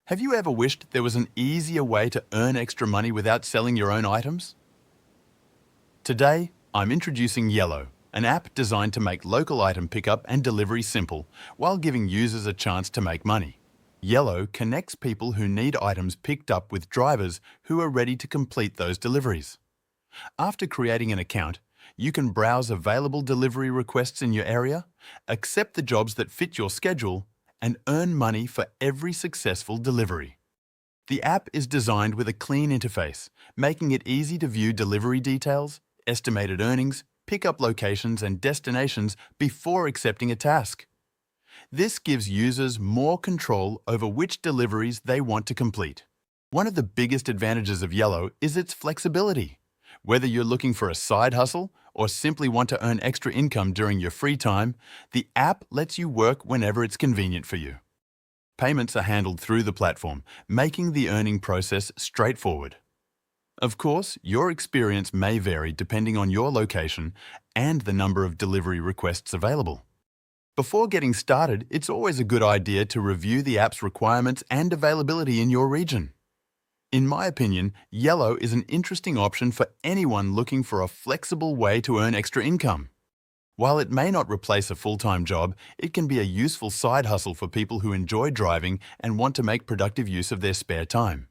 Have you ever wished there was an easier way to earn extra money without selling your own items? Today, I'm introducing Yellow, an app designed to make local item pickup and delivery simple while giving users a chance to make money. Yellow connects people who need items picked up with drivers who are ready to complete those deliveries. After creating an account, you can browse available delivery requests in your area, accept the jobs that fit your schedule, and earn money for every successful delivery. The app is designed with a clean interface, making it easy to view delivery details, estimated earnings, pickup locations and destinations before accepting a task. This gives users more control over which deliveries they want to complete. One of the biggest advantages of Yellow is its flexibility. Whether you're looking for a side hustle or simply want to earn extra income during your free time, the app lets you work whenever it's convenient for you. Payments are handled through the platform, making the earning process straightforward. Of course, your experience may vary depending on your location and the number of delivery requests available. Before getting started, it's always a good idea to review the app's requirements and availability in your region. In my opinion, Yellow is an interesting option for anyone looking for a flexible way to earn extra income. While it may not replace a full-time job, it can be a useful side hustle for people who enjoy driving and want to make productive use of their spare time.